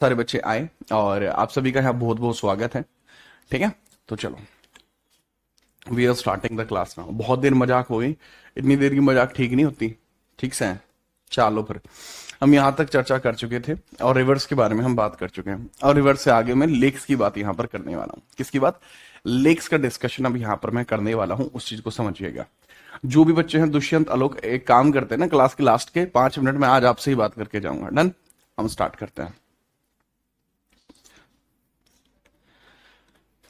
सारे बच्चे आए और आप सभी का यहाँ बहुत बहुत स्वागत है। ठीक है, तो चलो we are starting the class now. बहुत देर मजाक हो गई, इतनी देर की मजाक ठीक नहीं होती। ठीक से है, चलो फिर हम यहाँ तक चर्चा कर चुके थे और रिवर्स के बारे में हम बात कर चुके हैं और रिवर्स से आगे मैं लेक्स की बात यहाँ पर करने वाला हूँ। किसकी बात? लेक्स का डिस्कशन अब यहाँ पर मैं करने वाला हूँ, उस चीज को समझिएगा। जो भी बच्चे हैं, दुष्यंत आलोक एक काम करते हैं ना, क्लास के लास्ट के 5 मिनट में आज आपसे ही बात करके जाऊंगा। डन, हम स्टार्ट करते हैं।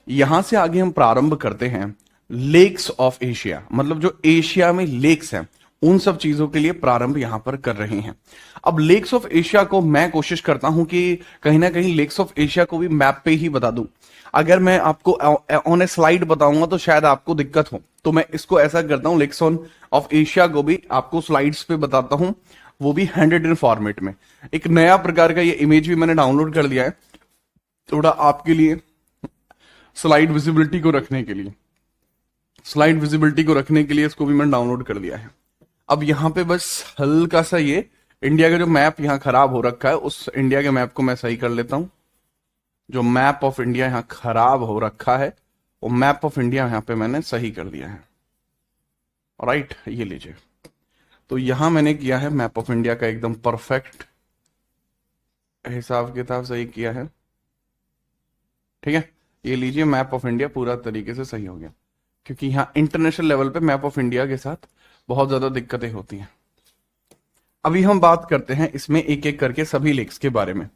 यहां से आगे हम प्रारंभ करते हैं लेक्स ऑफ एशिया, मतलब जो एशिया में लेक्स हैं उन सब चीजों के लिए प्रारंभ यहां पर कर रहे हैं। अब लेक्स ऑफ एशिया को मैं कोशिश करता हूं कि कहीं ना कहीं लेक्स ऑफ एशिया को भी मैप पे ही बता दूं। अगर मैं आपको ऑन ए स्लाइड बताऊंगा तो शायद आपको दिक्कत हो, तो मैं इसको ऐसा करता हूं, लेक्स ऑफ एशिया को भी आपको स्लाइड्स पे बताता हूं, वो भी हैंड रिटन फॉर्मेट में। एक नया प्रकार का ये इमेज भी मैंने डाउनलोड कर लिया है, थोड़ा आपके लिए स्लाइड विजिबिलिटी को रखने के लिए। स्लाइड विजिबिलिटी को रखने के लिए इसको भी मैंने डाउनलोड कर लिया है। अब यहां पे बस हल्का सा ये इंडिया का जो मैप यहां खराब हो रखा है, उस इंडिया के मैप को मैं सही कर लेता हूं। जो मैप ऑफ इंडिया यहां खराब हो रखा है वो मैप ऑफ इंडिया यहां पे मैंने सही कर दिया है। राइट, ये लीजिए। तो यहां मैंने किया है मैप ऑफ इंडिया का एकदम परफेक्ट हिसाब किताब सही किया है। ठीक है, ये लीजिए, मैप ऑफ इंडिया पूरा तरीके से सही हो गया, क्योंकि यहां इंटरनेशनल लेवल पे मैप ऑफ इंडिया के साथ बहुत ज्यादा दिक्कतें होती हैं। अभी हम बात करते हैं इसमें एक एक करके सभी लेक्स के बारे में।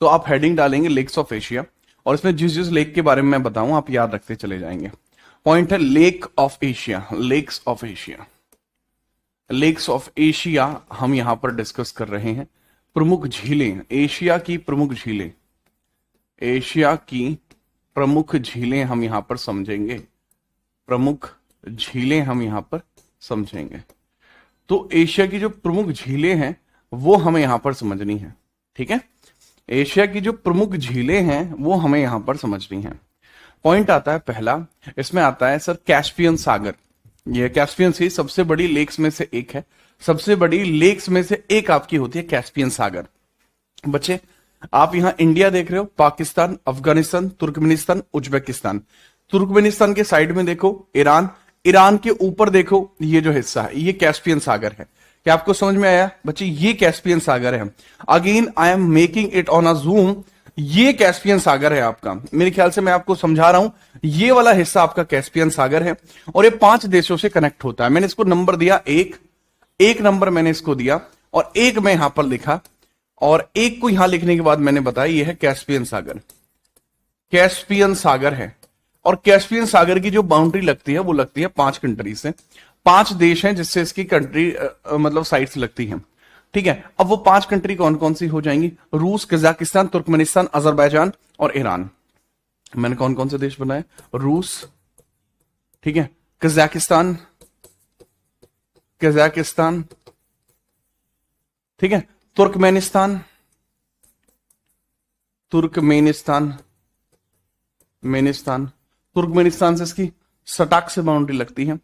तो आप हेडिंग डालेंगे लेक्स ऑफ एशिया और इसमें जिस जिस लेक के बारे में मैं बताऊं आप याद रखते चले जाएंगे। पॉइंट है lake of Asia, lakes of Asia. Lakes of Asia हम यहां पर डिस्कस कर रहे हैं। प्रमुख झीलें, एशिया की प्रमुख झीलें, एशिया की प्रमुख झीलें हम यहां पर समझेंगे। प्रमुख झीलें हम यहां पर समझेंगे। तो एशिया की जो प्रमुख झीलें हैं वो हमें यहां पर समझनी है। ठीक है, एशिया की जो प्रमुख झीलें हैं वो हमें यहां पर समझनी है। पॉइंट आता है पहला, इसमें आता है सर कैस्पियन सागर। यह कैस्पियन सी सबसे बड़ी लेक्स में से एक है। सबसे बड़ी लेक्स में से एक आपकी होती है कैस्पियन सागर। बच्चे आप यहां इंडिया देख रहे हो, Pakistan, Afghanistan, Turkmenistan, Uzbekistan. Turkmenistan के साइड में देखो ईरान, ईरान के ऊपर देखो ये जो हिस्सा है ये कैस्पियन सागर है। क्या आपको समझ में आया बच्चे? ये कैस्पियन सागर है। Again I am making it on a Zoom. ये कैस्पियन सागर है आपका, मेरे ख्याल से मैं आपको समझा रहा हूं, ये वाला हिस्सा आपका कैस्पियन सागर है और ये 5 देशों से कनेक्ट होता है। मैंने इसको नंबर दिया एक नंबर मैंने इसको दिया और एक मैं यहां पर लिखा और एक को यहां लिखने के बाद मैंने बताया ये है कैस्पियन सागर। कैस्पियन सागर है और कैस्पियन सागर की जो बाउंड्री लगती है वो लगती है 5 कंट्री से। 5 देश हैं जिससे इसकी कंट्री मतलब साइड्स लगती हैं। ठीक है, अब वो 5 कंट्री कौन कौन सी हो जाएंगी? रूस, कजाकिस्तान, तुर्कमेनिस्तान, अजरबैजान और ईरान। मैंने कौन कौन से देश बनाए? रूस, ठीक है, कजाकिस्तान, कजाकिस्तान, ठीक है, तुर्कमेनिस्तान, तुर्कमेनिस्तान, तुर्कमेनिस्तान से इसकी सटाक से बाउंड्री लगती है।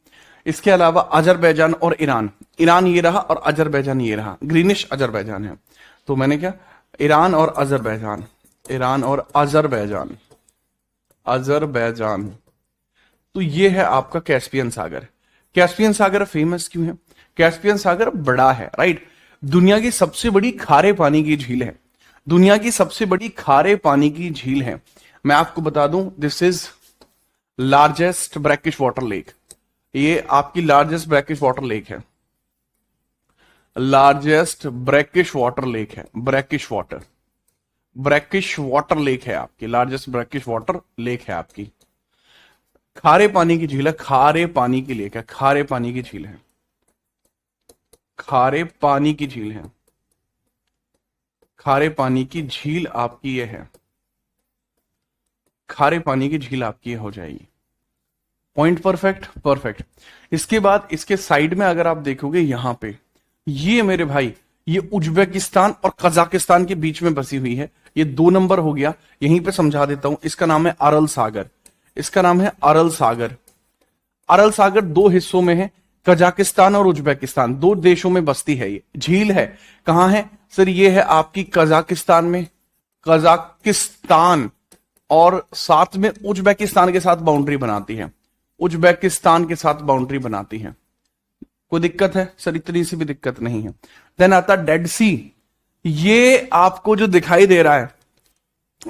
इसके अलावा अजरबैजान और ईरान, ईरान ये रहा और अजरबैजान ये रहा, ग्रीनिश अजरबैजान है। तो मैंने क्या, ईरान और अजरबैजान, ईरान और अजरबैजान, अजरबैजान। तो ये है आपका कैस्पियन सागर। कैस्पियन सागर फेमस क्यों है? कैस्पियन सागर बड़ा है, राइट। दुनिया की सबसे बड़ी खारे पानी की झील है, दुनिया की सबसे बड़ी खारे पानी की झील है। मैं आपको बता दूं, this is largest brackish water lake. ये आपकी लार्जेस्ट ब्रैकिश वाटर लेक है, लार्जेस्ट ब्रैकिश वाटर लेक है। ब्रैकिश वाटर लेक है आपकी, लार्जेस्ट ब्रैकिश वाटर लेक है आपकी। खारे पानी की झील है, खारे पानी की लेक है, खारे पानी की झील है, खारे पानी की झील है, खारे पानी की झील आपकी ये है, खारे पानी की झील आपकी हो जाएगी। Point perfect, perfect. इसके बाद इसके साइड में अगर आप देखोगे यहां पे, ये मेरे भाई ये उज्बेकिस्तान और कजाकिस्तान के बीच में बसी हुई है। ये 2 नंबर हो गया, यहीं पे समझा देता हूं। इसका नाम है अरल सागर, इसका नाम है अरल सागर। अरल सागर 2 हिस्सों में है, कजाकिस्तान और उज्बेकिस्तान 2 देशों में बसती है। ये झील है कहां है सर? ये है आपकी कजाकिस्तान में, कजाकिस्तान और साथ में उज्बेकिस्तान के साथ बाउंड्री बनाती है, उज्बेकिस्तान के साथ बाउंड्री बनाती है। कोई दिक्कत है सर? इतनी सी भी दिक्कत नहीं है। देन आता डेड सी। ये आपको जो दिखाई दे रहा है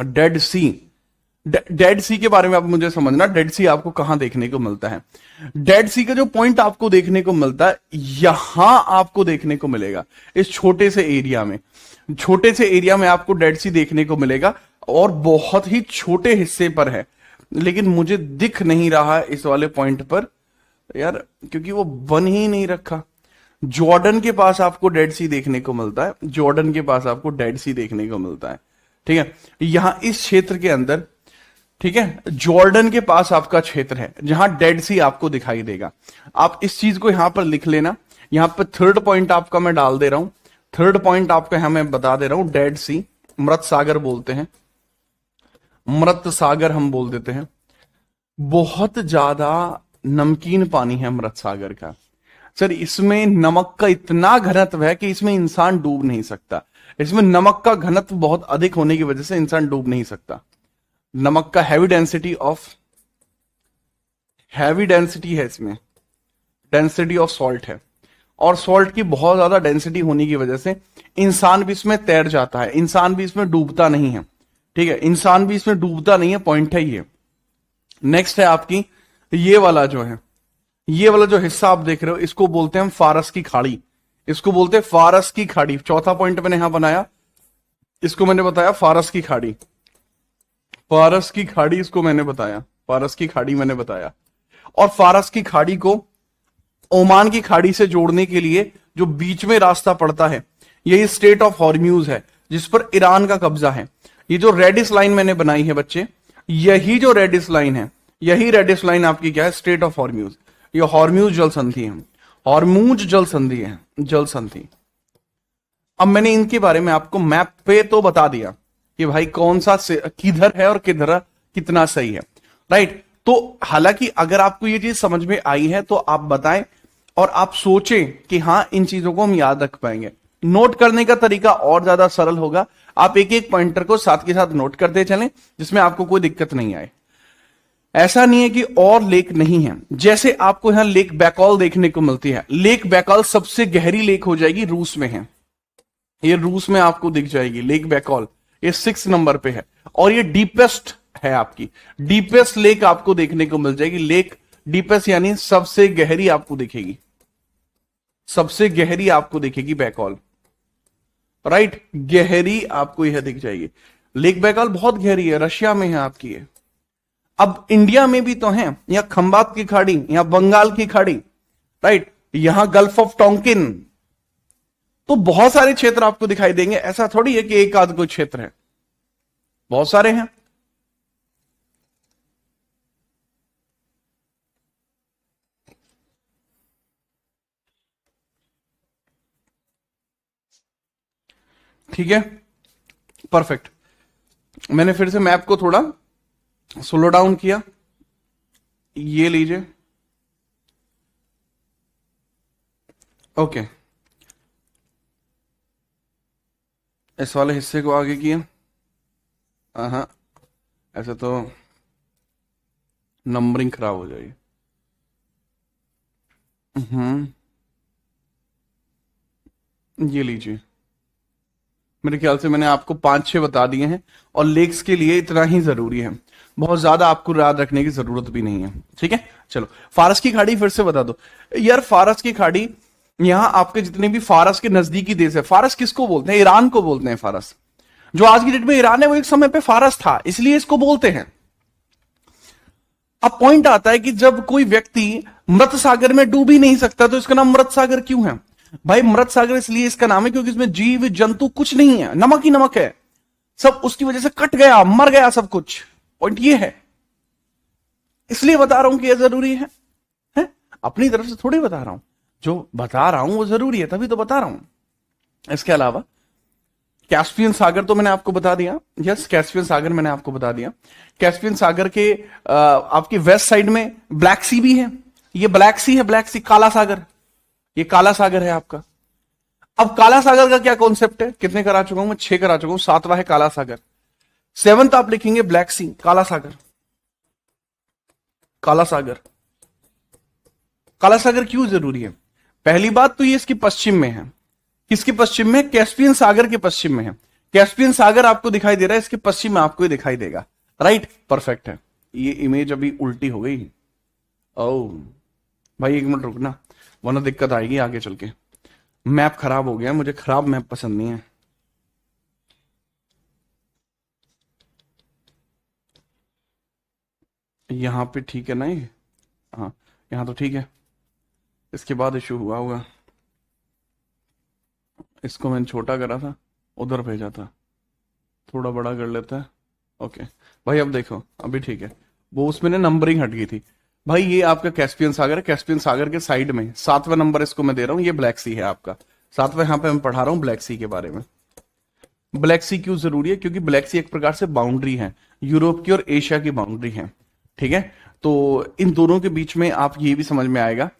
डेड सी, डेड सी के बारे में आप मुझे समझना, डेड सी आपको कहां देखने को मिलता है। डेड सी का जो पॉइंट आपको देखने को मिलता है, यहां आपको देखने को मिलेगा, इस छोटे से एरिया में, छोटे से एरिया में आपको डेड सी देखने को मिलेगा और बहुत ही छोटे हिस्से पर है, लेकिन मुझे दिख नहीं रहा है इस वाले पॉइंट पर यार, क्योंकि वो बन ही नहीं रखा। जॉर्डन के पास आपको डेड सी देखने को मिलता है, जॉर्डन के पास आपको डेड सी देखने को मिलता है, ठीक है। यहां इस क्षेत्र के अंदर, ठीक है, जॉर्डन के पास आपका क्षेत्र है जहां डेड सी आपको दिखाई देगा। आप इस चीज को यहां पर लिख लेना। यहां पर थर्ड पॉइंट आपका मैं डाल दे रहा हूं, थर्ड पॉइंट आपका यहां मैं बता दे रहा हूं, डेड सी, मृत सागर बोलते हैं, मृत सागर हम बोल देते हैं। बहुत ज्यादा नमकीन पानी है मृत सागर का सर, इसमें नमक का इतना घनत्व है कि इसमें इंसान डूब नहीं सकता। इसमें नमक का घनत्व बहुत अधिक होने की वजह से इंसान डूब नहीं सकता। नमक का हैवी डेंसिटी है इसमें, डेंसिटी ऑफ सॉल्ट है, और सॉल्ट की बहुत ज्यादा डेंसिटी होने की वजह से इंसान भी इसमें तैर जाता है, इंसान भी इसमें डूबता नहीं है, ठीक है, इंसान भी इसमें डूबता नहीं है, पॉइंट है ये। नेक्स्ट है आपकी ये वाला जो है, ये वाला जो हिस्सा आप देख रहे हो, इसको बोलते हैं हम फारस की खाड़ी, इसको बोलते हैं फारस की खाड़ी। चौथा पॉइंट मैंने यहां बनाया, इसको मैंने बताया फारस की खाड़ी, फारस की खाड़ी इसको मैंने बताया, फारस की खाड़ी मैंने बताया। और फारस की खाड़ी को ओमान की खाड़ी से जोड़ने के लिए जो बीच में रास्ता पड़ता है, यही स्टेट ऑफ हॉर्म्यूज है, जिस पर ईरान का कब्जा है। ये जो रेडिस लाइन मैंने बनाई है बच्चे, यही जो रेडिस लाइन है, यही रेडिस लाइन आपकी क्या है, स्टेट ऑफ हॉर्म्यूज। ये हॉर्म्यूज जल संधि है, हॉर्मूज जल संधि है, जल संधि। अब मैंने इनके बारे में आपको मैप पे तो बता दिया कि भाई कौन सा किधर है और किधर कितना सही है, राइट। तो हालांकि अगर आपको ये चीज समझ में आई है तो आप बताएं और आप सोचें कि हाँ इन चीजों को हम याद रख पाएंगे। नोट करने का तरीका और ज्यादा सरल होगा, आप एक एक पॉइंटर को साथ के साथ नोट करते चलें, जिसमें आपको कोई दिक्कत नहीं आए। ऐसा नहीं है कि और लेक नहीं है, जैसे आपको यहां लेक बैकॉल देखने को मिलती है। लेक बैकॉल सबसे गहरी लेक हो जाएगी, रूस में है, ये रूस में आपको दिख जाएगी लेक बैकॉल, ये 6 नंबर पे है, और ये डीपेस्ट है आपकी, डीपेस्ट लेक आपको देखने को मिल जाएगी। लेक डीपेस्ट यानी सबसे गहरी आपको दिखेगी, सबसे गहरी आपको दिखेगी बैकॉल, राइट, गहरी आपको यह दिख जाएगी। लेक बैकॉल बहुत गहरी है, रशिया में है आपकी ये। अब इंडिया में भी तो है, यहां खंबात की खाड़ी, यहां बंगाल की खाड़ी, राइट, यहां गल्फ ऑफ टोंकिन, तो बहुत सारे क्षेत्र आपको दिखाई देंगे। ऐसा थोड़ी है कि एक आध कोई क्षेत्र है, बहुत सारे हैं। ठीक है, परफेक्ट। मैंने फिर से मैप को थोड़ा स्लो डाउन किया, ये लीजिए, ओके, इस वाले हिस्से को आगे किया। हाँ, ऐसे तो नंबरिंग खराब हो जाएगी। ये लीजिए, मेरे ख्याल से मैंने आपको 5-6 बता दिए हैं, और लेक्स के लिए इतना ही जरूरी है, बहुत ज्यादा आपको याद रखने की जरूरत भी नहीं है, ठीक है। चलो फारस की खाड़ी फिर से बता दो यार। फारस की खाड़ी, यहां आपके जितने भी फारस के नजदीकी देश है, फारस किसको बोलते हैं, ईरान को बोलते हैं। फारस जो आज की डेट में ईरान है, वो एक समय पे फारस था, इसलिए इसको बोलते हैं। अब पॉइंट आता है कि जब कोई व्यक्ति मृत सागर में डूब ही नहीं सकता, तो इसका नाम मृत सागर क्यों है भाई? मृत सागर इसलिए इसका नाम है क्योंकि इसमें जीव जंतु कुछ नहीं है, नमक ही नमक है, सब उसकी वजह से कट गया, मर गया सब कुछ। पॉइंट ये है, इसलिए बता रहा हूं कि यह जरूरी है? अपनी तरफ से थोड़ी बता रहा हूं, जो बता रहा हूं वो जरूरी है, तभी तो बता रहा हूं। इसके अलावा कैस्पियन सागर तो मैंने आपको बता दिया, यस, कैस्पियन सागर मैंने आपको बता दिया। कैस्पियन सागर के आपकी वेस्ट साइड में ब्लैक सी भी है, ये ब्लैक सी है, ब्लैक सी, काला सागर, ये काला सागर है आपका। अब काला सागर का क्या कॉन्सेप्ट है, कितने करा चुका हूं मैं, 6 करा चुका हूं, 7वां है काला सागर। सेवंथ आप लिखेंगे ब्लैक सी, काला सागर। काला सागर, काला सागर क्यों जरूरी है? पहली बात तो ये इसके पश्चिम में है। किसके पश्चिम में? कैस्पियन सागर के पश्चिम में है। कैस्पियन सागर आपको दिखाई दे रहा है, इसके पश्चिम में आपको ही दिखाई देगा। राइट, परफेक्ट है। ये इमेज अभी उल्टी हो गई। ओ भाई एक मिनट रुकना, वरना दिक्कत आएगी आगे चल के। मैप खराब हो गया, मुझे खराब मैप पसंद नहीं है। यहां पे ठीक है ना ये? हाँ, यहां तो ठीक है। इसके बाद इशू हुआ होगा। इसको मैंने छोटा करा था, उधर भेजा था, थोड़ा बड़ा कर लेता है। ओके भाई, अब देखो अभी ठीक है। वो उसमें ना नंबरिंग हट गई थी। भाई ये आपका कैस्पियन सागर है। कैस्पियन सागर के साइड में 7वां नंबर इसको मैं दे रहा हूं, ये ब्लैक सी है आपका। 7वां यहां पे मैं पढ़ा रहा हूं ब्लैक सी के बारे में। ब्लैक सी क्यों जरूरी है? क्योंकि ब्लैक सी एक प्रकार से बाउंड्री है, यूरोप की और एशिया की बाउंड्री है। ठीक है, तो इन दोनों के बीच में आप ये भी समझ में आएगा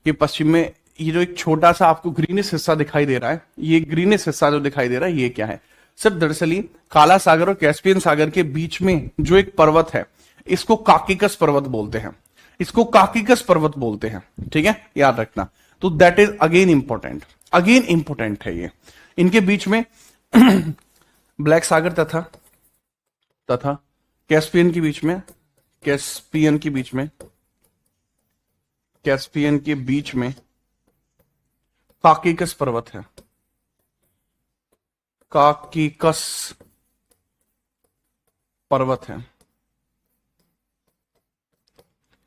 कि पश्चिम में ये जो एक छोटा सा आपको ग्रीनिश हिस्सा दिखाई दे रहा है, ये ग्रीनिश हिस्सा जो दिखाई दे रहा है, ये क्या है? सिर्फ दरअसल ये काला सागर और कैस्पियन सागर के बीच में जो एक पर्वत है, इसको काकिकस पर्वत बोलते हैं। इसको काकिकस पर्वत बोलते हैं। ठीक है, याद रखना। तो दैट इज अगेन इंपॉर्टेंट है ये। इनके बीच में ब्लैक सागर तथा कैस्पियन के बीच में, कैस्पियन के बीच में काकिकस पर्वत है। काकिकस पर्वत है।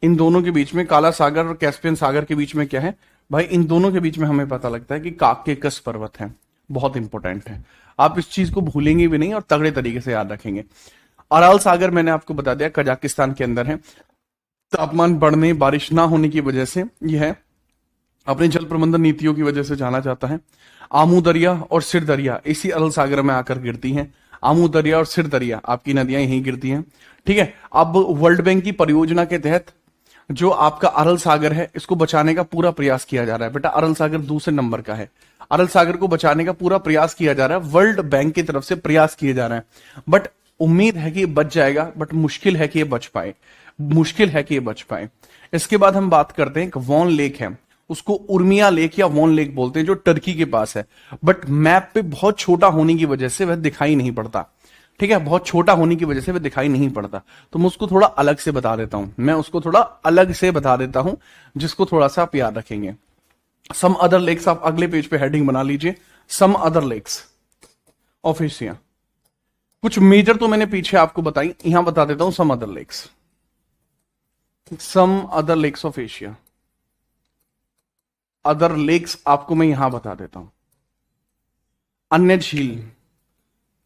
इन दोनों के बीच में, काला सागर और कैस्पियन सागर के बीच में क्या है भाई? इन दोनों के बीच में हमें पता लगता है कि काकिकस पर्वत है। बहुत इंपॉर्टेंट है, आप इस चीज को भूलेंगे भी नहीं और तगड़े तरीके से याद रखेंगे। अराल सागर मैंने आपको बता दिया, कजाकिस्तान के अंदर है। तापमान बढ़ने, बारिश ना होने की वजह से यह है, अपने जल प्रबंधन नीतियों की वजह से जाना जाता है। आमू दरिया और सिर दरिया इसी अरल सागर में आकर गिरती हैं। आमू दरिया और सिर दरिया आपकी नदियां यहीं गिरती हैं। ठीक है, अब वर्ल्ड बैंक की परियोजना के तहत जो आपका अरल सागर है, इसको बचाने का पूरा प्रयास किया जा रहा है। बेटा अरल सागर दूसरे नंबर का है। अरल सागर को बचाने का पूरा प्रयास किया जा रहा है, वर्ल्ड बैंक की तरफ से प्रयास किए जा रहे हैं। बट उम्मीद है कि ये बच जाएगा, बट मुश्किल है कि ये बच पाए। इसके बाद हम बात करते हैं, एक वॉन लेक है, उसको उर्मिया लेक या वॉन लेक बोलते हैं, जो टर्की के पास है। बट मैप पे बहुत छोटा होने की वजह से वह दिखाई नहीं पड़ता। ठीक है, बहुत छोटा होने की वजह से वह दिखाई नहीं पड़ता। तो मैं उसको थोड़ा अलग से बता देता हूं, जिसको थोड़ा सा आप याद रखेंगे। सम अदर लेक्स, आप अगले पेज पे हेडिंग बना लीजिए, some other lakes of Asia. कुछ मेजर तो मैंने पीछे आपको बताई, यहां बता देता हूं some other lakes of Asia. Other lakes आपको मैं यहां बता देता हूं।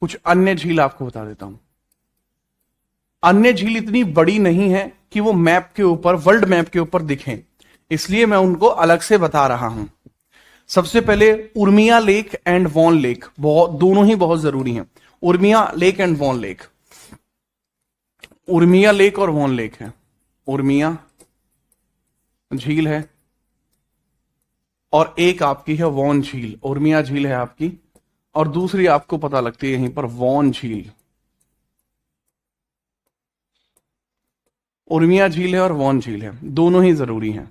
कुछ अन्य झील आपको बता देता हूं। अन्य झील इतनी बड़ी नहीं है कि वो मैप के ऊपर, वर्ल्ड मैप के ऊपर दिखें, इसलिए मैं उनको अलग से बता रहा हूं। सबसे पहले Urmia lake and Van lake, दोनों ही बहुत जरूरी हैं। Urmia lake and Van lake, Urmia lake और वॉन लेक है। उर्मिया झील है और एक आपकी है वॉन झील। उर्मिया झील है आपकी और दूसरी आपको पता लगती है यहीं पर वॉन झील। उर्मिया झील है और वॉन झील है, दोनों ही जरूरी हैं।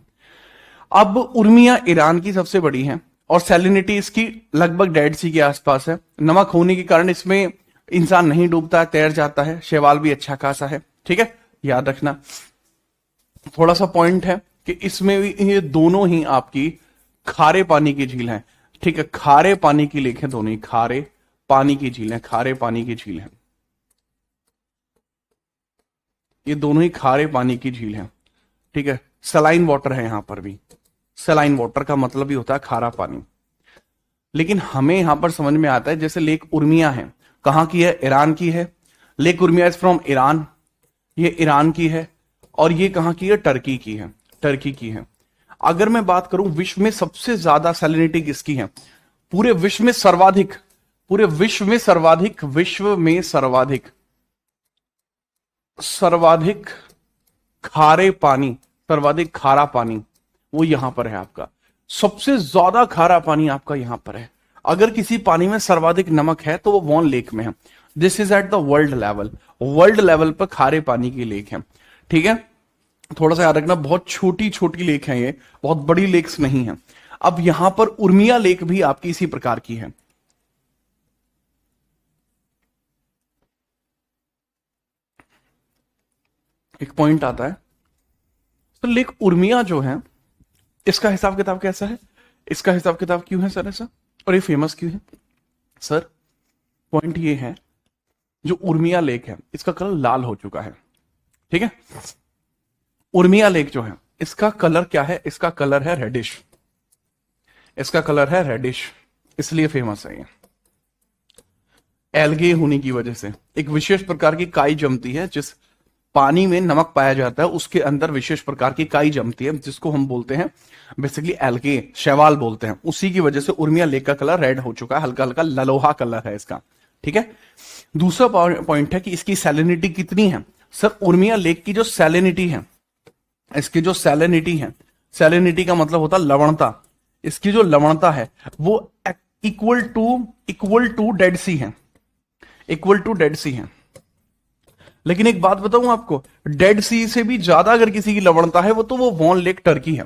अब उर्मिया ईरान की सबसे बड़ी है और सैलिनिटी इसकी लगभग डेड सी के आसपास है। नमक होने के कारण इसमें इंसान नहीं डूबता है, तैर जाता है। शैवाल भी अच्छा खासा है। ठीक है, याद रखना। थोड़ा सा पॉइंट है कि इसमें भी ये दोनों ही आपकी खारे पानी की झील है। ठीक है, खारे पानी की लेक है, दोनों ही खारे पानी की झील है। ये दोनों ही खारे पानी की झील है। ठीक है, सलाइन वाटर है यहां पर भी। सलाइन वाटर का मतलब ही होता है खारा पानी। लेकिन हमें यहां पर समझ में आता है, जैसे लेक उर्मिया है, कहां की है? ईरान की है। Lake Urmia is from Iran, ये ईरान की है। और ये कहां की है? टर्की की है। अगर मैं बात करूं विश्व में सबसे ज्यादा सैलिनिटी किसकी है? पूरे विश्व में सर्वाधिक खारे पानी, सर्वाधिक खारा पानी वो यहां पर है आपका। सबसे ज्यादा खारा पानी आपका यहां पर है। अगर किसी पानी में सर्वाधिक नमक है तो वो वॉन लेक में है। This is at the world level, world level पर खारे पानी की लेक है। ठीक है, थोड़ा सा याद रखना, बहुत छोटी छोटी लेक है ये, बहुत बड़ी लेक्स नहीं है। अब यहां पर उर्मिया लेक भी आपकी इसी प्रकार की है। एक पॉइंट आता है, तो लेक उर्मिया जो है, इसका हिसाब किताब कैसा है, इसका हिसाब किताब क्यों है सर ऐसा, और ये फेमस क्यों है सर? पॉइंट ये है, जो उर्मिया लेक है इसका कलर लाल हो चुका है। ठीक है, उर्मिया लेक जो है इसका कलर क्या है, इसका कलर है रेडिश, इसका कलर है रेडिश, इसलिए फेमस है ये। एल्गे होने की वजह से एक विशेष प्रकार की काई जमती है, जिस पानी में नमक पाया जाता है उसके अंदर विशेष प्रकार की काई जमती है, जिसको हम बोलते हैं बेसिकली एल्गे, शैवाल बोलते हैं। उसी की वजह से उर्मिया लेक का कलर रेड हो चुका है, हल्का हल्का ललोहा कलर है इसका। ठीक है, दूसरा पॉइंट है कि इसकी सैलिनिटी कितनी है। सर उर्मिया लेक की जो सैलिनिटी है, इसकी जो सैलिनिटी है, सैलिनिटी का मतलब होता है लवणता, इसकी जो लवणता है वो इक्वल टू डेड सी है, इक्वल टू डेड सी है। लेकिन एक बात बताऊं आपको, डेड सी से भी ज्यादा अगर किसी की लवणता है वो तो वो वॉन लेक टर्की है,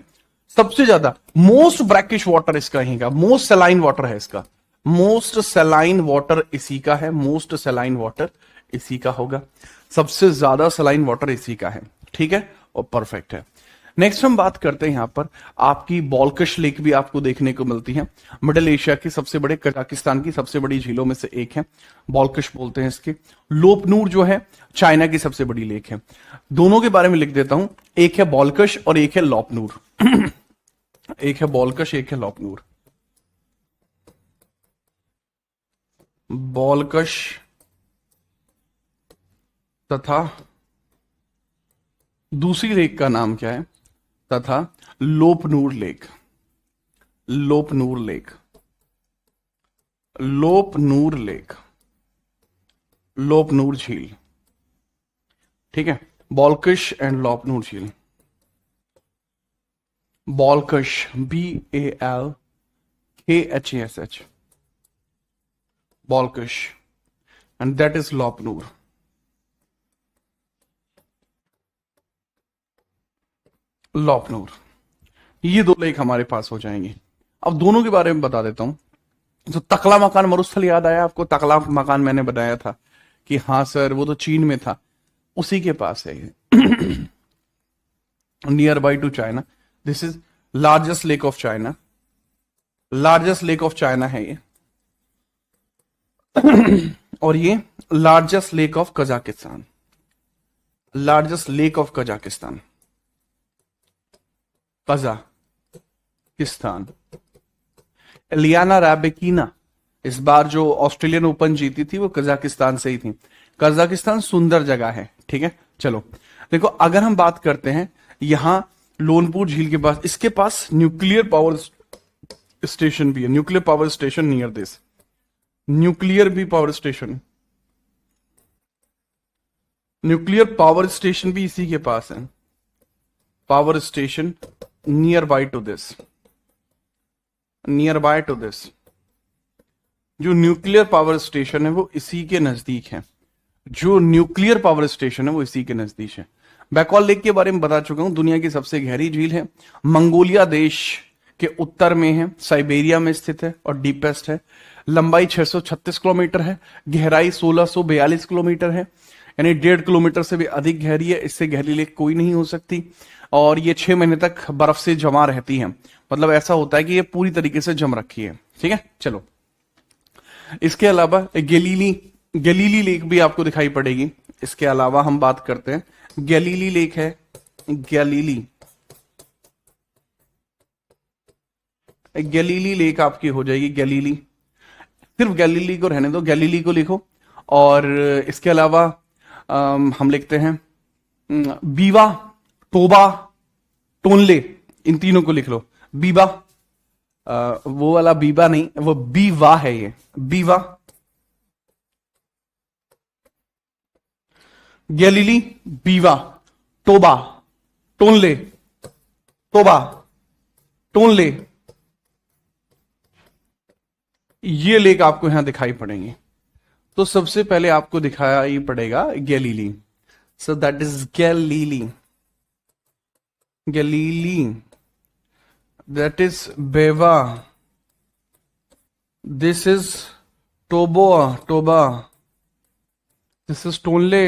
सबसे ज्यादा। मोस्ट ब्रैकिश वाटर इसका ही का, मोस्ट सेलाइन वाटर है इसका, मोस्ट सेलाइन वाटर इसी का है, मोस्ट सेलाइन वाटर इसी का होगा, सबसे ज्यादा सेलाइन वाटर इसी का है। ठीक है, और परफेक्ट है। नेक्स्ट हम बात करते हैं यहां पर आपकी बॉल्कश लेक भी आपको देखने को मिलती है, मिडिल एशिया की सबसे बड़े, कजाकिस्तान की सबसे बड़ी झीलों में से एक है, बॉल्कश बोलते हैं इसके। लोपनूर जो है चाइना की सबसे बड़ी लेक है। दोनों के बारे में लिख देता हूं, एक है बॉल्कश और एक है लोपनूर एक है बॉल्कश, एक है लोपनूर। बॉल्कश तथा दूसरी लेक का नाम क्या है, तथा लोपनूर लेक, लोपनूर लेक, लोपनूर लेक, लोपनूर झील। ठीक है, बॉल्कश एंड लोपनूर झील। बॉल्कश BALKHASH, बॉल्कश, एंड दैट इज लोपनूर। लोपनूर, ये दो लेक हमारे पास हो जाएंगे। अब दोनों के बारे में बता देता हूं। तो तकला मकान मरुस्थल याद आया आपको, तकला मकान मैंने बताया था कि हाँ सर वो तो चीन में था, उसी के पास है ये, nearby to China. This is largest lake of China, largest lake of China है ये और ये largest lake of Kazakhstan, largest lake of Kazakhstan, Kazakhstan. Elena Rybakina इस बार जो ऑस्ट्रेलियन ओपन जीती थी वो कजाकिस्तान से ही थी। कजाकिस्तान सुंदर जगह है। ठीक है, चलो देखो, अगर हम बात करते हैं यहां लोनपुर झील के पास, इसके पास न्यूक्लियर पावर स्टेशन भी है, nuclear power station near this, nuclear भी power station, nuclear power station भी इसी के पास है, power station nearby to this, nearby to this. जो न्यूक्लियर पावर स्टेशन है वो इसी के नजदीक है, जो न्यूक्लियर पावर स्टेशन है वो इसी के नजदीक है। बैकॉल लेक के बारे में बता चुका हूं, दुनिया की सबसे गहरी झील है, मंगोलिया देश के उत्तर में है, साइबेरिया में स्थित है और डीपेस्ट है। लंबाई 636 किलोमीटर है, गहराई 1642 किलोमीटर है, यानी 1.5 किलोमीटर से भी अधिक गहरी है। इससे गहरी लेक कोई नहीं हो सकती। और ये 6 महीने तक बर्फ से जमा रहती है, मतलब ऐसा होता है कि ये पूरी तरीके से जम रखी है। ठीक है, चलो इसके अलावा गैलीली लेक भी आपको दिखाई पड़ेगी। इसके अलावा हम बात करते हैं, गैलीली लेक है, गैलीली लेक आपकी हो जाएगी, गैलीली, सिर्फ गैलीली को रहने दो, गैलीली को लिखो। और इसके अलावा हम लिखते हैं बीवा, टोबा, टोनले, इन तीनों को लिख लो। बीबा, वो वाला बीबा नहीं, वो बीवा है, ये Biwa, Galilee, Biwa, Toba, Tonle, Toba, Tonle, ये लेक आपको यहां दिखाई पड़ेंगे। तो सबसे पहले आपको दिखाया ही पड़ेगा Galilee. So that is Galilee, Galilee, that is Biwa, this is Toba, Toba, this is Tonle.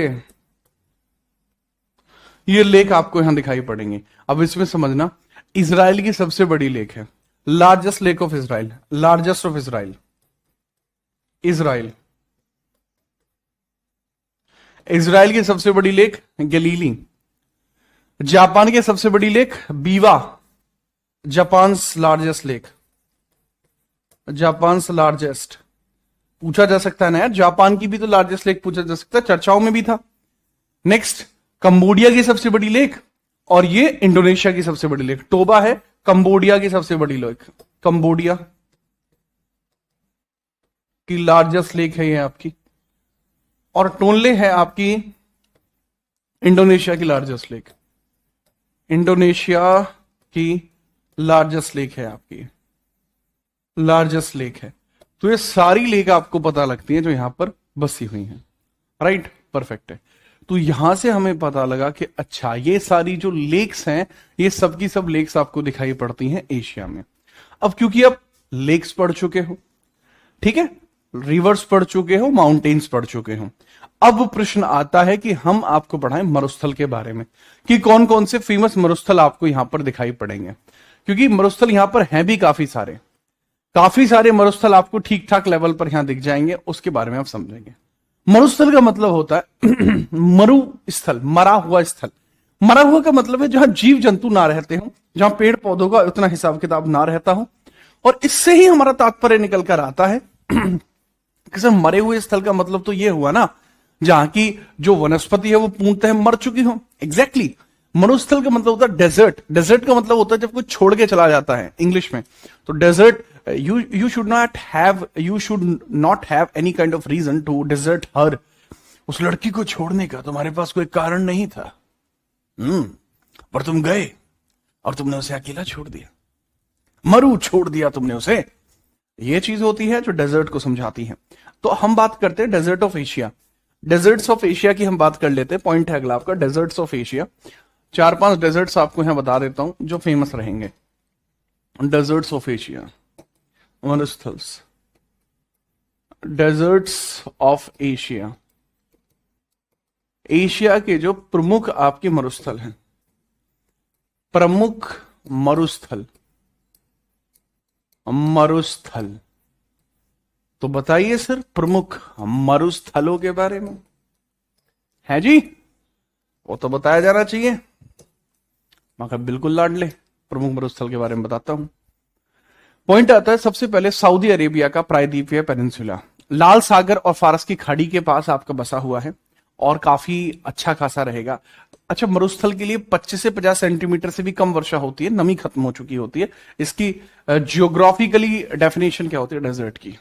ये लेक आपको यहां दिखाई पड़ेंगे। अब इसमें समझना, इजराइल की सबसे बड़ी लेक है, largest lake of Israel, largest of Israel, Israel, Israel की सबसे बड़ी लेक गलीली। जापान की सबसे बड़ी lake Biwa, Japan largest lake, Japan largest. पूछा जा सकता है ना यार, जापान की भी तो लार्जेस्ट लेक पूछा जा सकता है, चर्चाओं में भी था। नेक्स्ट, कंबोडिया की सबसे बड़ी लेक, और ये इंडोनेशिया की सबसे बड़ी लेक। टोबा है कंबोडिया की सबसे बड़ी लेक, कंबोडिया की लार्जेस्ट लेक है ये आपकी, और टोनले है आपकी इंडोनेशिया की लार्जेस्ट लेक, इंडोनेशिया की लार्जेस्ट लेक है आपकी, लार्जेस्ट लेक है। तो ये सारी लेक आपको पता लगती है जो यहां पर बसी हुई हैं, राइट, परफेक्ट है। तो यहां से हमें पता लगा कि अच्छा ये सारी जो लेक्स हैं, ये सब की सब लेक्स आपको दिखाई पड़ती हैं एशिया में। अब क्योंकि आप लेक्स पढ़ चुके हो, ठीक है, रिवर्स पढ़ चुके हो, माउंटेन्स पढ़ चुके हो, अब प्रश्न आता है कि हम आपको पढ़ाएं मरुस्थल के बारे में, कि कौन कौन से फेमस मरुस्थल आपको यहां पर दिखाई पड़ेंगे। क्योंकि मरुस्थल यहां पर हैं भी काफी सारे मरुस्थल आपको ठीक ठाक लेवल पर यहां दिख जाएंगे, उसके बारे में आप समझेंगे। मरुस्थल का मतलब होता है मरु स्थल, मरा हुआ स्थल। मरा हुआ का मतलब है जहां जीव जंतु ना रहते हो, जहां पेड़ पौधों का उतना हिसाब किताब ना रहता हो। और इससे ही हमारा तात्पर्य निकल कर आता है कि सर मरे हुए स्थल का मतलब तो यह हुआ ना जहां की जो वनस्पति है वो पूर्णतः मर चुकी हो। एग्जैक्टली, मरुस्थल का मतलब होता है डेजर्ट। डेजर्ट का मतलब होता है जब कोई छोड़ के चला जाता है इंग्लिश में। तो desert, you should not have any kind of reason to desert her। उस लड़की को छोड़ने का तुम्हारे पास कोई कारण नहीं था, पर तुम गए और तुमने उसे अकेला छोड़ दिया, मरु छोड़ दिया तुमने उसे। ये चीज होती है जो डेजर्ट को समझाती है। तो हम बात करते हैं desert of Asia, deserts of Asia की हम बात कर लेते हैं। पॉइंट है अगला आपका, डेजर्ट्स ऑफ एशिया। 4-5 डेजर्ट्स आपको यहां बता देता हूं जो फेमस रहेंगे। डेजर्ट्स ऑफ एशिया, मरुस्थल्स, डेजर्ट्स ऑफ एशिया। एशिया के जो प्रमुख आपके मरुस्थल हैं, प्रमुख मरुस्थल, मरुस्थल। तो बताइए सर प्रमुख मरुस्थलों के बारे में है जी, वो तो बताया जाना चाहिए। मगर बिल्कुल लाडले, प्रमुख मरुस्थल के बारे में बताता हूं। पॉइंट आता है सबसे पहले सऊदी अरेबिया का प्रायद्वीपीय पेनिनसुला, लाल सागर और फारस की खाड़ी के पास आपका बसा हुआ है और काफी अच्छा खासा रहेगा। अच्छा, मरुस्थल के लिए 25 से 50 सेंटीमीटर से भी कम वर्षा होती है, नमी खत्म हो चुकी होती है। इसकी जियोग्राफिकली डेफिनेशन क्या होती है डेजर्ट की?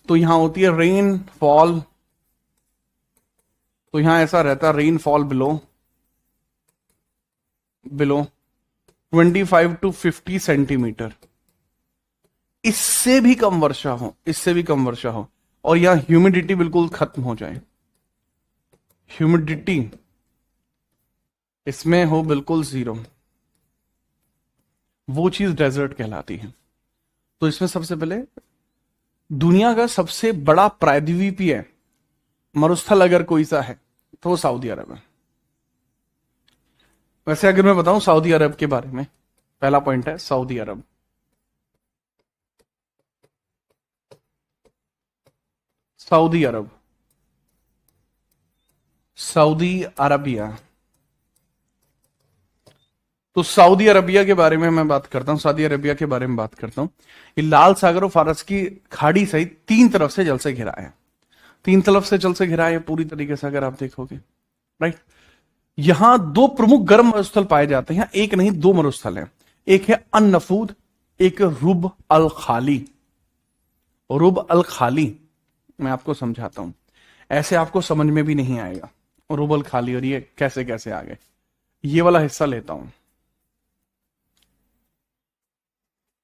तो यहां होती है रेन फॉल, तो यहां ऐसा रहता है rain fall below 25 to 50 centimetre. इससे भी कम वर्षा हो, इससे भी कम वर्षा हो, और यहां ह्यूमिडिटी बिल्कुल खत्म हो जाए, ह्यूमिडिटी इसमें हो बिल्कुल 0, वो चीज डेजर्ट कहलाती है। तो इसमें सबसे पहले दुनिया का सबसे बड़ा प्रायद्वीपीय मरुस्थल अगर कोई सा है तो वो सऊदी अरब है। वैसे अगर मैं बताऊं सऊदी अरब के बारे में, पहला पॉइंट है सऊदी अरब। सऊदी अरब, सऊदी अरबिया। तो सऊदी अरबिया के बारे में मैं बात करता हूं, सऊदी अरबिया के बारे में बात करता हूं। ये लाल सागर और फारस की खाड़ी सहित 3 तरफ से जल से घिरा है, 3 तरफ से जल से घिरा है पूरी तरीके से, अगर आप देखोगे, राइट। यहां 2 प्रमुख गर्म मरुस्थल पाए जाते हैं, एक नहीं 2 मरुस्थल हैं। एक है अन-नफूद, एक रुब अल खाली। रुब अल खाली मैं आपको समझाता हूं, ऐसे आपको समझ में भी नहीं आएगा रुब अल खाली और ये कैसे कैसे आ गए। ये वाला हिस्सा लेता हूं,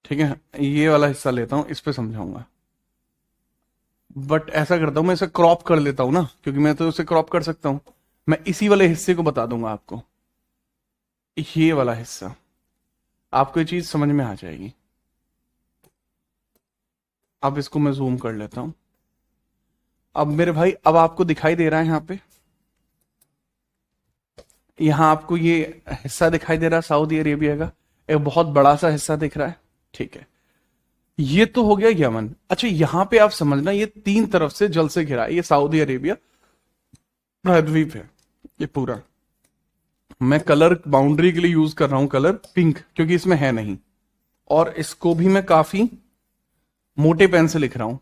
ठीक है, ये वाला हिस्सा लेता हूं, इस पे समझाऊंगा। बट ऐसा करता हूं, मैं इसे क्रॉप कर लेता हूं ना, क्योंकि मैं तो इसे क्रॉप कर सकता हूं। मैं इसी वाले हिस्से को बता दूंगा आपको, ये वाला हिस्सा, आपको ये चीज समझ में आ जाएगी। अब इसको मैं जूम कर लेता हूं। अब मेरे भाई, अब आपको दिखाई दे रहा है यहां पे, यहां आपको ये हिस्सा दिखाई दे रहा है सऊदी अरेबिया का, एक बहुत बड़ा सा हिस्सा दिख रहा है। ठीक है, ये तो हो गया यमन। अच्छा, यहां पे आप समझना, ये तीन तरफ से जल से घिरा है, ये सऊदी अरेबिया प्रायद्वीप है ये पूरा। मैं कलर बाउंड्री के लिए यूज कर रहा हूं कलर पिंक, क्योंकि इसमें है नहीं, और इसको भी मैं काफी मोटे पेन से लिख रहा हूं।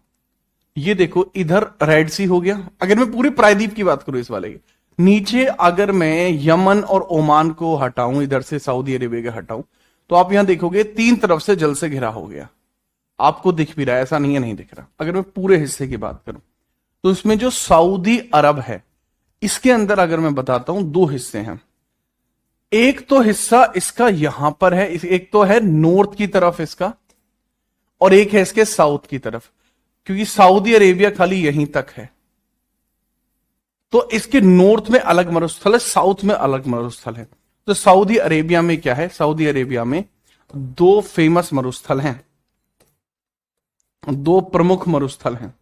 ये देखो, इधर रेड सी हो गया। अगर मैं पूरी प्रायद्वीप की बात करूं इस वाले की, नीचे अगर मैं यमन और ओमान को हटाऊं, इधर से सऊदी अरेबिया के हटाऊं, तो आप यहां देखोगे तीन तरफ से जल से घिरा हो गया। आपको दिख भी रहा है, ऐसा नहीं है नहीं दिख रहा। अगर मैं पूरे हिस्से की बात करूं, तो इसमें जो सऊदी अरब है, इसके अंदर अगर मैं बताता हूं, दो हिस्से हैं। एक तो हिस्सा इसका यहां पर है, एक तो है नॉर्थ की तरफ इसका, और एक है इसके साउथ की तरफ, क्योंकि सऊदी अरेबिया खाली यहीं तक है। तो इसके नॉर्थ में अलग मरुस्थल है, साउथ में अलग मरुस्थल है। तो सऊदी अरेबिया में क्या है, सऊदी अरेबिया में दो फेमस मरुस्थल हैं, दो प्रमुख मरुस्थल हैं,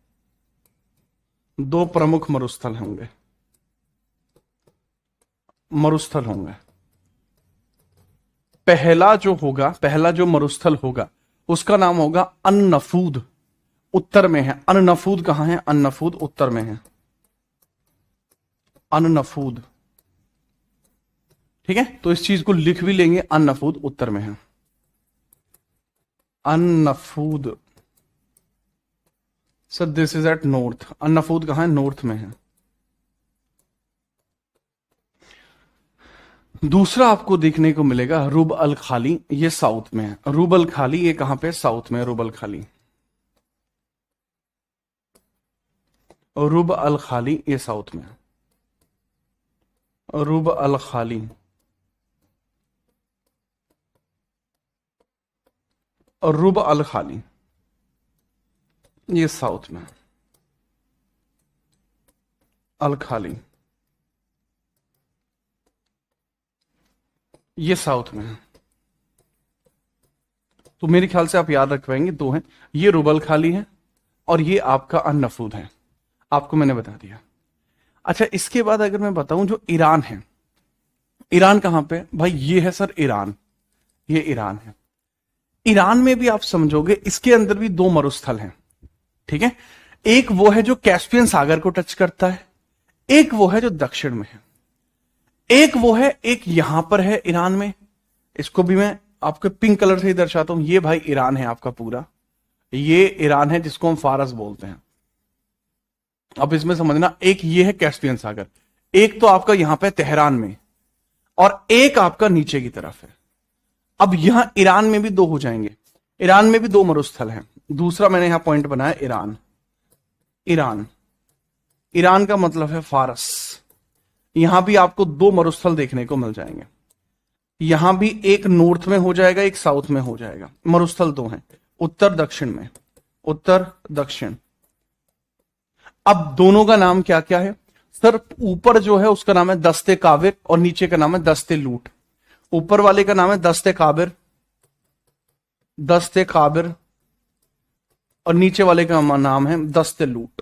दो प्रमुख मरुस्थल होंगे, मरुस्थल होंगे। पहला जो होगा, पहला जो मरुस्थल होगा, उसका नाम होगा अन-नफूद, उत्तर में है। अन-नफूद कहां है, अन-नफूद उत्तर में है, अन-नफूद। ठीक है, तो इस चीज को लिख भी लेंगे, अन-नफूद उत्तर में है, An Nafud. Sir this is at north, An Nafud कहां है, नॉर्थ में है। दूसरा आपको देखने को मिलेगा रुब अल खाली, ये साउथ में है। रुब अल खाली ये कहां पे, साउथ में है रुब अल खाली। और रुब अल खाली ये साउथ में है, रुब अल खाली, और रुब अल खाली ये साउथ में है, अल खाली ये साउथ में है। तो मेरे ख्याल से आप याद रख पाएंगे, दो हैं, ये रुबल खाली है और ये आपका अन-नफूद है, आपको मैंने बता दिया। अच्छा, इसके बाद अगर मैं बताऊं, जो ईरान है, ईरान कहां पे भाई, ये है सर ईरान, ये ईरान है। ईरान में भी आप समझोगे, इसके अंदर भी दो मरुस्थल हैं। ठीक है, एक वो है जो कैस्पियन सागर को टच करता है, एक वो है जो दक्षिण में है, एक वो है, एक यहां पर है ईरान में। इसको भी मैं आपको पिंक कलर से ही दर्शाता हूं। ये भाई ईरान है आपका पूरा, ये ईरान है जिसको हम फारस बोलते हैं। अब इसमें समझना, एक ये है कैस्पियन सागर, एक तो आपका यहां पे तेहरान में, और एक आपका नीचे की तरफ है। अब यहां ईरान में भी दो हो जाएंगे, ईरान में भी दो मरुस्थल हैं। दूसरा मैंने यहां पॉइंट बनाया ईरान, ईरान, ईरान का मतलब है फारस। यहां भी आपको दो मरुस्थल देखने को मिल जाएंगे, यहां भी एक नॉर्थ में हो जाएगा, एक साउथ में हो जाएगा। मरुस्थल दो हैं, उत्तर दक्षिण में, उत्तर दक्षिण। अब दोनों का नाम क्या क्या है सर, ऊपर जो है उसका नाम है दस्ते काबिर, और नीचे का नाम है दस्ते लूट। ऊपर वाले का नाम है दस्ते काबिर, दस्ते काबिर, और नीचे वाले का नाम है दस्ते लूट।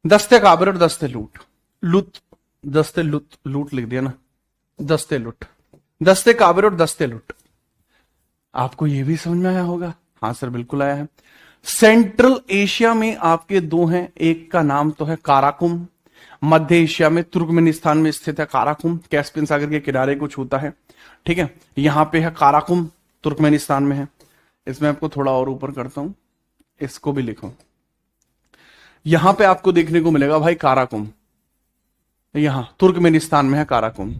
दस्ते काबिर और दस्ते लूट, लुत, दस्ते लुत, लूट लिख दिया ना, दस्ते लुट, दस्ते काबिर और दस्ते लुट। आपको यह भी समझ में आया होगा, हाँ सर बिल्कुल आया है। सेंट्रल एशिया में आपके दो हैं, एक का नाम तो है काराकुम, मध्य एशिया में तुर्कमेनिस्तान में स्थित है काराकुम, कैस्पियन सागर के किनारे को छूता है। ठीक है, यहां पे है काराकुम, तुर्कमेनिस्तान में है। इसमें आपको थोड़ा और ऊपर करता हूं, इसको भी लिखो। यहां पे आपको देखने को मिलेगा भाई काराकुम, यहां तुर्कमेनिस्तान में है काराकुम,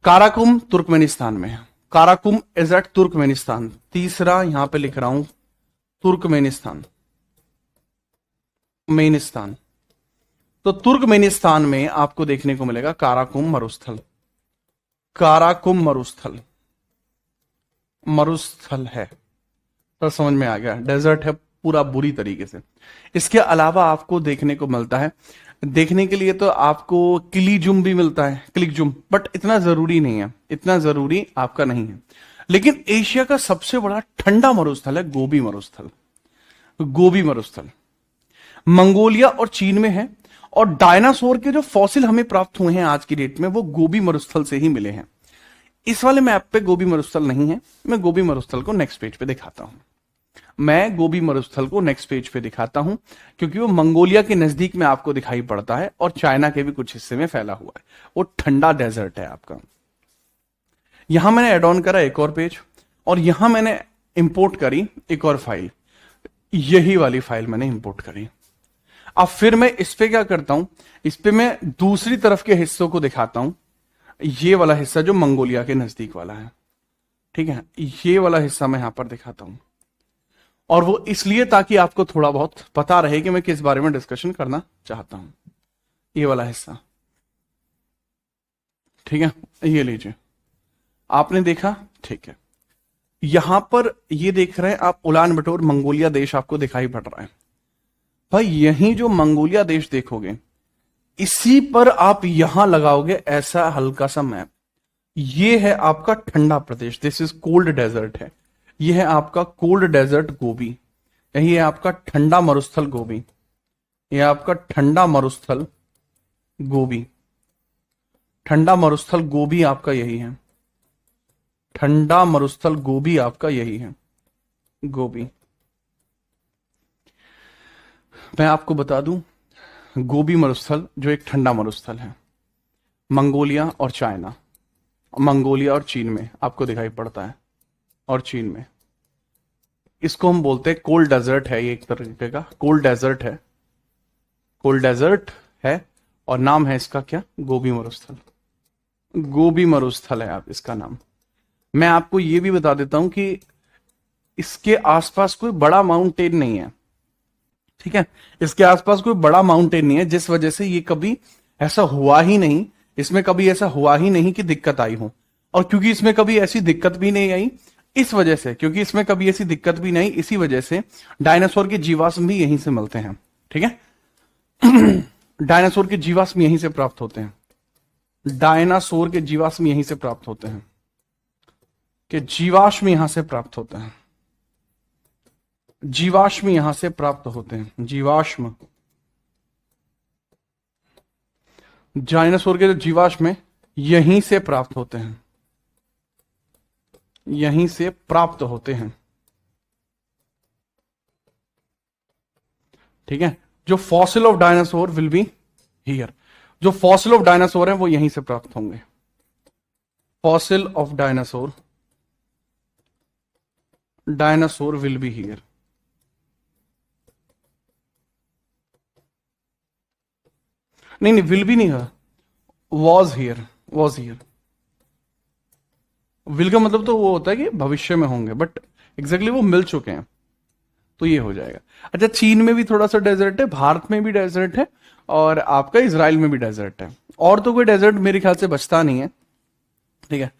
काराकुम तुर्कमेनिस्तान में है। Karakum is at Turkmenistan. तीसरा यहां पे लिख रहा हूं तुर्कमेनिस्तान, मेनिस्तान। तो तुर्कमेनिस्तान में आपको देखने को मिलेगा काराकुम मरुस्थल, काराकुम मरुस्थल, मरुस्थल है। तो समझ में आ गया, डेजर्ट है पूरा बुरी तरीके से। इसके अलावा आपको देखने को मिलता है, देखने के लिए तो आपको क्लिजुम भी मिलता है, क्लिकजुम, बट इतना जरूरी नहीं है, इतना जरूरी आपका नहीं है। लेकिन एशिया का सबसे बड़ा ठंडा मरुस्थल है गोबी मरुस्थल। गोबी मरुस्थल मंगोलिया और चीन में है, और डायनासोर के जो फॉसिल हमें प्राप्त हुए हैं आज की डेट में वो गोबी मरुस्थल से ही मिले हैं। इस वाले मैप पे गोबी मरुस्थल नहीं है। मैं गोबी मरुस्थल को नेक्स्ट पेज पे दिखाता हूं। मैं गोबी मरुस्थल को नेक्स्ट पेज पे दिखाता हूं, क्योंकि वो मंगोलिया के नजदीक में आपको दिखाई पड़ता है और चाइना के भी कुछ हिस्से में फैला हुआ है। वो ठंडा डेजर्ट है आपका। यहां मैंने एड ऑन करा एक और पेज, और यहां मैंने इंपोर्ट करी एक और फाइल, यही वाली फाइल मैंने इंपोर्ट करी। अब फिर मैं इस पे क्या करता हूं, इस पे मैं दूसरी तरफ के हिस्सों को दिखाता हूं। ये वाला हिस्सा जो मंगोलिया के नजदीक वाला है, ठीक है, ये वाला हिस्सा मैं यहां पर दिखाता हूं। और वो इसलिए ताकि आपको थोड़ा बहुत पता रहे कि मैं किस बारे में डिस्कशन करना चाहता हूं। ये वाला हिस्सा, ठीक है, ये लीजिए, आपने देखा, ठीक है। यहां पर ये देख रहे हैं आप, उलान बटोर मंगोलिया देश आपको दिखाई पड़ रहा है। भाई यही जो मंगोलिया देश देखोगे, इसी पर आप यहां लगाओगे ऐसा हल्का सा मैप। ये है आपका ठंडा प्रदेश, दिस इज कोल्ड डेजर्ट है। ये है आपका कोल्ड डेजर्ट गोबी, यही है आपका ठंडा मरुस्थल गोबी, यह आपका ठंडा मरुस्थल गोबी। ठंडा मरुस्थल गोबी आपका यही है, ठंडा मरुस्थल गोबी आपका यही है, गोबी। मैं आपको बता दूं, गोबी मरुस्थल जो एक ठंडा मरुस्थल है, मंगोलिया और चाइना, मंगोलिया और चीन में आपको दिखाई पड़ता है, और चीन में। इसको हम बोलते हैं कोल्ड डेजर्ट है, ये एक तरीके का कोल्ड डेजर्ट है, कोल्ड डेजर्ट है। और नाम है इसका क्या, गोबी मरुस्थल। गोबी मरुस्थल है आप इसका नाम। मैं आपको ये भी बता देता हूं कि इसके आसपास कोई बड़ा माउंटेन नहीं है, ठीक है, इसके आसपास कोई बड़ा माउंटेन नहीं है, जिस वजह से ये कभी ऐसा हुआ ही नहीं, इसमें कभी ऐसा हुआ ही नहीं कि दिक्कत आई हो। और क्योंकि इसमें कभी ऐसी दिक्कत भी नहीं आई, इस वजह से, क्योंकि इसमें कभी ऐसी दिक्कत भी नहीं, इसी वजह से डायनासोर के जीवाश्म भी यहीं से मिलते हैं, ठीक है। डायनासोर के जीवाश्म यहीं से प्राप्त होते हैं, डायनासोर के जीवाश्म यहीं से प्राप्त होते हैं, कि जीवाश्म यहां से प्राप्त होते हैं, जीवाश्म यहां से प्राप्त होते हैं, जीवाश्म। डायनासोर के जो जीवाश्म है यहीं से प्राप्त होते हैं, यहीं से प्राप्त होते हैं, ठीक है। जो fossil of dinosaur will be here, जो फॉसिल ऑफ डायनासोर है वो यहीं से प्राप्त होंगे, fossil of dinosaur, dinosaur will be here. नहीं नहीं, विल भी नहीं है, was here, was here. Will का मतलब तो वो होता है कि भविष्य में होंगे, बट एग्जैक्टली वो मिल चुके हैं, तो ये हो जाएगा। अच्छा, चीन में भी थोड़ा सा डेजर्ट है, भारत में भी डेजर्ट है, और आपका इसराइल में भी डेजर्ट है, और तो कोई डेजर्ट मेरे ख्याल से बचता नहीं है, ठीक है।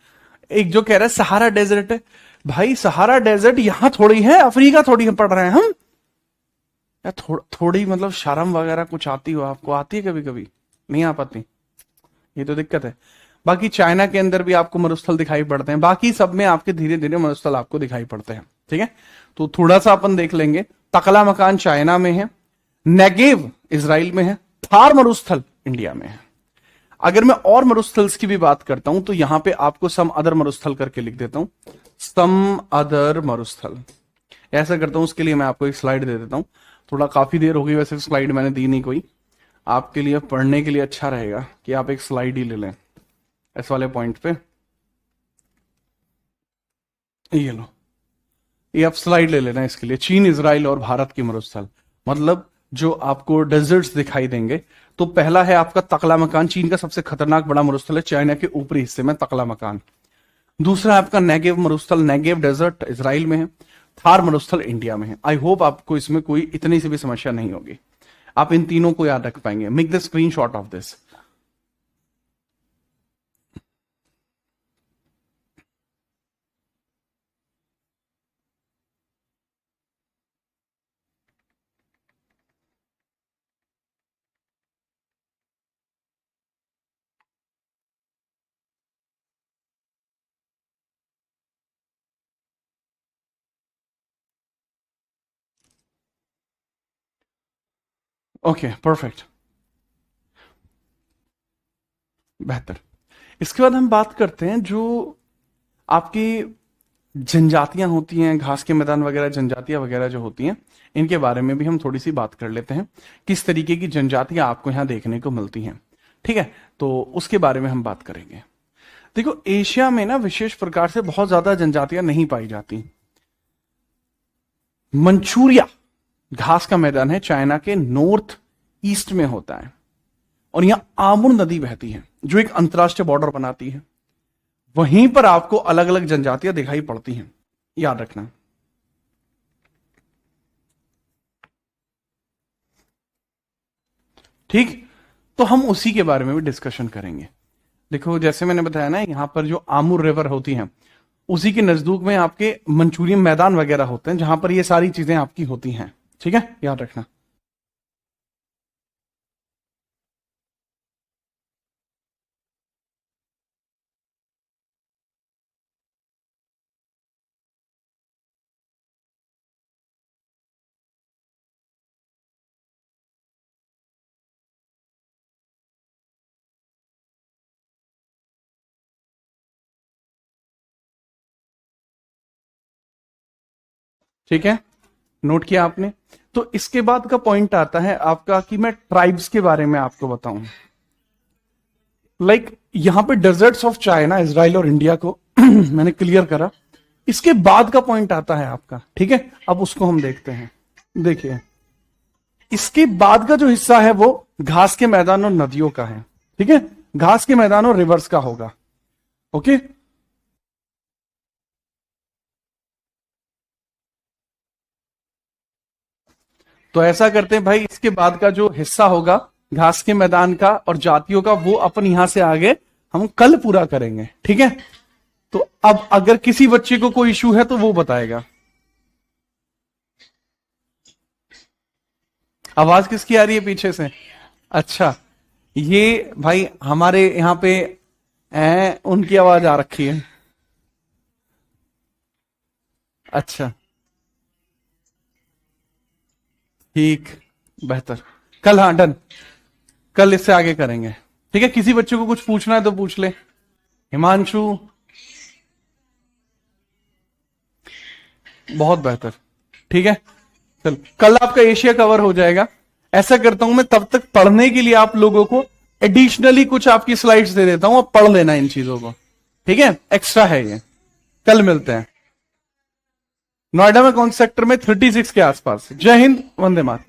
एक जो कह रहा है सहारा डेजर्ट है, भाई सहारा डेजर्ट यहां थोड़ी है, अफ्रीका थोड़ी पढ़ रहे हैं हम। या थोड़ी मतलब शर्म वगैरह कुछ आती हो आपको, आती है कभी कभी, नहीं आ पाती, ये तो दिक्कत है। बाकी चाइना के अंदर भी आपको मरुस्थल दिखाई पड़ते हैं, बाकी सब में आपके धीरे धीरे मरुस्थल आपको दिखाई पड़ते हैं, ठीक है। तो थोड़ा सा अपन देख लेंगे। तकला मकान चाइना में है, नेगेव इसराइल में है, थार मरुस्थल इंडिया में है। अगर मैं और मरुस्थल्स की भी बात करता हूं तो यहां पे आपको सम अदर मरुस्थल करके लिख देता हूं, सम अदर मरुस्थल। ऐसा करता हूं, उसके लिए मैं आपको एक स्लाइड दे देता हूं। थोड़ा काफी देर हो गई वैसे, स्लाइड मैंने दी नहीं कोई, आपके लिए पढ़ने के लिए अच्छा रहेगा कि आप एक स्लाइड ही ले लें इस वाले पॉइंट पे। ये लो, ये आप स्लाइड ले लेना इसके लिए, चीन, इजराइल और भारत की मरुस्थल, मतलब जो आपको डेजर्ट्स दिखाई देंगे। तो पहला है आपका तकला मकान, चीन का सबसे खतरनाक बड़ा मरुस्थल है, चाइना के ऊपरी हिस्से में तकला मकान। दूसरा है आपका नेगेव मरुस्थल, नेगेव डेजर्ट इसराइल में है। थार मरुस्थल इंडिया में है। आई होप आपको इसमें कोई इतनी सी भी समस्या नहीं होगी, आप इन तीनों को याद रख पाएंगे। Make the screen shot of this. Okay, perfect, बेहतर। इसके बाद हम बात करते हैं जो आपकी जनजातियां होती हैं, घास के मैदान वगैरह, जनजातियां वगैरह जो होती हैं, इनके बारे में भी हम थोड़ी सी बात कर लेते हैं। किस तरीके की जनजातियां आपको यहां देखने को मिलती हैं, ठीक है, तो उसके बारे में हम बात करेंगे। देखो, एशिया में ना विशेष प्रकार से बहुत ज्यादा जनजातियां नहीं पाई जाती। मंचूरिया घास का मैदान है, चाइना के नॉर्थ ईस्ट में होता है, और यहां आमुर नदी बहती है जो एक अंतरराष्ट्रीय बॉर्डर बनाती है। वहीं पर आपको अलग अलग जनजातियां दिखाई पड़ती हैं, याद रखना। ठीक, तो हम उसी के बारे में भी डिस्कशन करेंगे। देखो, जैसे मैंने बताया ना, यहां पर जो आमुर रिवर होती है, उसी के नजदीक में आपके मंचूरियन मैदान वगैरह होते हैं, जहां पर ये सारी चीजें आपकी होती हैं। ठीक है, याद रखना। ठीक है, नोट किया आपने। तो इसके बाद का पॉइंट आता है आपका कि मैं ट्राइब्स के बारे में आपको बताऊं। यहां पे डेजर्ट्स ऑफ चाइना, इजराइल और इंडिया को मैंने क्लियर करा। इसके बाद का पॉइंट आता है आपका, ठीक है, अब उसको हम देखते हैं। देखिए, इसके बाद का जो हिस्सा है वो घास के मैदान और नदियों का है। ठीक है, घास के मैदान और रिवर्स का होगा। ओके, तो ऐसा करते हैं भाई, इसके बाद का जो हिस्सा होगा घास के मैदान का और जातियों का, वो अपन यहां से आगे हम कल पूरा करेंगे। ठीक है, तो अब अगर किसी बच्चे को कोई इशू है तो वो बताएगा। आवाज किसकी आ रही है पीछे से? अच्छा, ये भाई हमारे यहां पे उनकी आवाज आ रखी है। अच्छा, ठीक, बेहतर। कल, हाँ, डन, कल इससे आगे करेंगे। ठीक है, किसी बच्चे को कुछ पूछना है तो पूछ ले। हिमांशु, बहुत बेहतर। ठीक है, चल, कल आपका एशिया कवर हो जाएगा। ऐसा करता हूं मैं, तब तक पढ़ने के लिए आप लोगों को एडिशनली कुछ आपकी स्लाइड्स दे देता हूं, आप पढ़ लेना इन चीजों को। ठीक है, एक्स्ट्रा है ये। कल मिलते हैं। नोएडा में कौन सेक्टर में? 36 के आसपास। जय हिंद, वंदे मातरम।